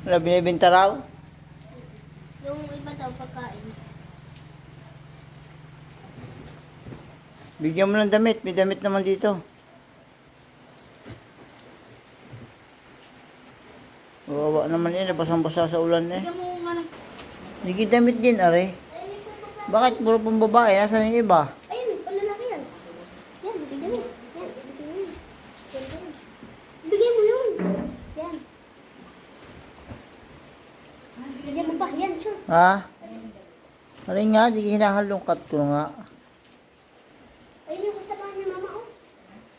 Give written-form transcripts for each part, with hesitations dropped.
Wala binibenta raw. Yung iba daw pagkain. Bigyan mo ng damit. May damit naman dito. Wawa naman yun. Basang-basa sa ulan eh. Bigyan mo nga ng... Hindi damit din, are. Ayun yung pagkasa. Bakit puro pang babae? Nasaan yung iba? Ayun, palalaki yan. Yan, bigyan mo. Yan, bigyan mo yun. Yan, yan. Bigyan mo yun. Yan. Bigyan mo pa. Yan, sure. Ha? Are nga, di hinahalongkat ko nga. Ayun yung kasama niya, mama, oh.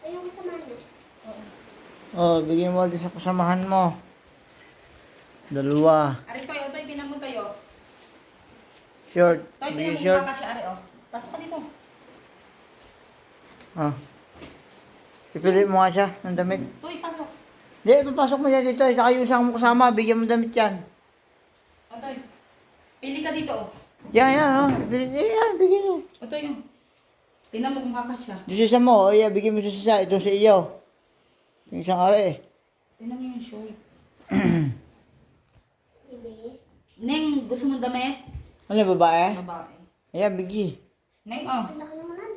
Ayun yung kasama niya. Oh, bigyan mo din sa kasamahan mo. Dalawa. Ari, Toy, Toy, tinan mo kayo. Short. Toy, tinan Bigyan mo short. mukha ka siya, Ari, oh. Pasok ka dito. Ah. Pipili mo nga siya ng damit. Toy, pasok. Di, papasok mo siya dito. Saka yung isang mo kasama, bigyan mo damit yan. O, Toy. Pili ka dito, oh. Yan, yan, oh. Yan, bigyan mo. O, Toy, oh. Tinan mo kung kaka siya. Yung isa mo, oh, yeah, bigyan mo siya isa. Itong sa iyo. Yung isang are. Tinan mo yung shorts. Hindi. Neng, gusto mo damit? Ano, babae? Babae. Ayan, bigi. Neng, oh. Ang laki naman, an.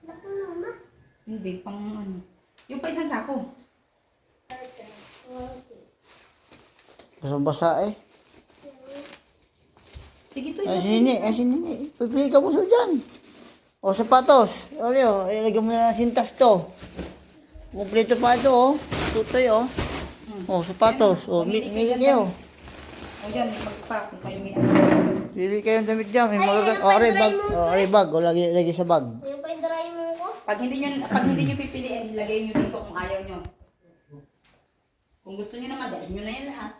Laki naman, mama. Hindi, pang ano. Yung pa isang sako. Basang-basa eh. Sige, Toy. Ay, sinini, ay, sinini. Pipili ka puso dyan. O, sapatos. O, ilagay mo na ng sintas to. Kompleto pa ito, oh. Tutoy, oh. O, sapatos. O, mili kayo. O, yan, may magpa. Kung kayo may Pili kayo ng damit dyan. May magagat. O, are bag. O, are bag. O, lagi sa bag. Ayun pa yung dry mo ko. Pag hindi nyo pipiliin, ilagay nyo dito kung ayaw nyo. Kung gusto nyo naman, dahil nyo na yan lahat.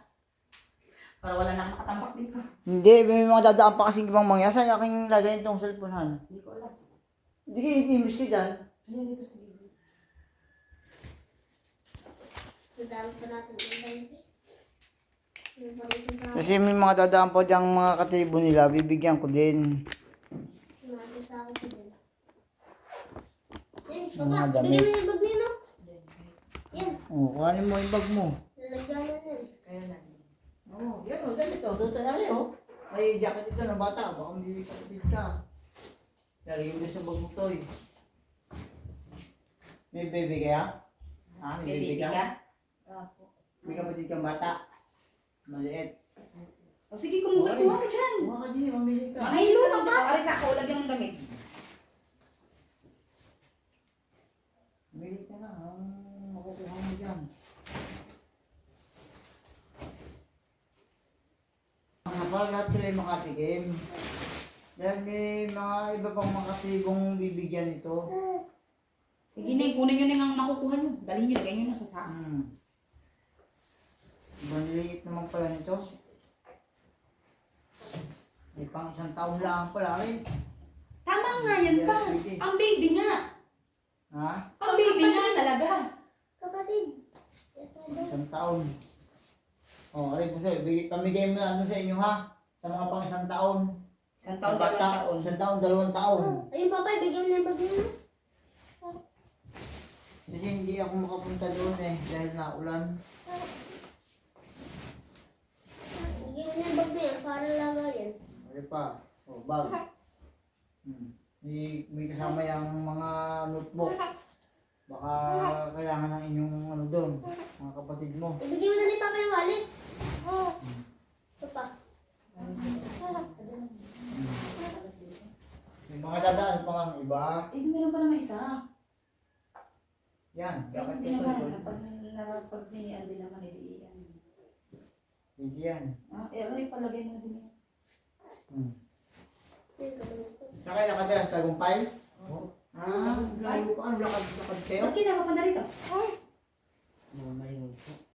Para wala na makatambak dito. Hindi, may mga dadaan pa kasing ibang mangyasa. Aking lagay itong cellphonehan. Hindi ko alam. Hindi kayo i-miss ka dyan. Ayan dito sa bibig. Nadami pa natin yung baby. Yung pala isang sa Kasi may mga dadaan pa dyan mga katibo nila. Bibigyan ko din. natin sa akin sa din. Yan, Mga baba. damit. Bigyan mo yung bag niya, no? Yan. O, kuhanin mo yung bag mo. Lalagyan na yan. Kaya na. Oo, yan o, damit o. Suot na rin o. May jacket ito ng bata. Baka may kapatid ka. Lagay mo sa bag mo to eh. May baby kaya? Ha? May baby ka? May kapatid kang bata. Maliit. O sige, kumuha ka dyan. Kuha ka din, mamili ka. Ay, no, papa. Aray sa ako, lagyan mong damit. Mamili ka na. Makukuha mo dyan. Parang lahat sila yung makatikim. Dahil may mga iba pang makatibong bibigyan ito. Sige, Neng, kunin nyo na ang makukuha nyo. Dalhin nyo, lagyan nyo na sa saan. Maliliit naman pala nito. May pang isang taon lang pala rin. Tama nga yan pa. Ang baby nga. Ha? Ang baby nga talaga. Kapatid. Isang taon. O, aray po sa'yo. Pamigay mo na ano sa inyo ha? Sa mga pang isang taon. Isang taon, dalawang taon. Isang taon, 2 taon. Ayun, papa, bigyan mo na yung bag niya, no? Kasi hindi ako makapunta doon eh. Dahil naulan. Bigyan mo na yung bag niya para lagayan. Aray pa. O, bag. May kasama yung mga notebook. Baka kailangan ng inyong ano doon. Mga kapatid mo. Ibigyan mo na ni papa yung wallet. Oo. Ito pa. May mga dadaan pa nga iba. Eh, meron pa naman isa. Yan. Bakit Hindi ito? naman, pag nilian din naman nilian. Hindi yan. Ah, eh, ano yung palagay mo din yan? Saka kayo nakadalas tagumpay? Ah, layo pa. Ano lakad kayo? Ba't kinama pa na rito? Oo, malimutan.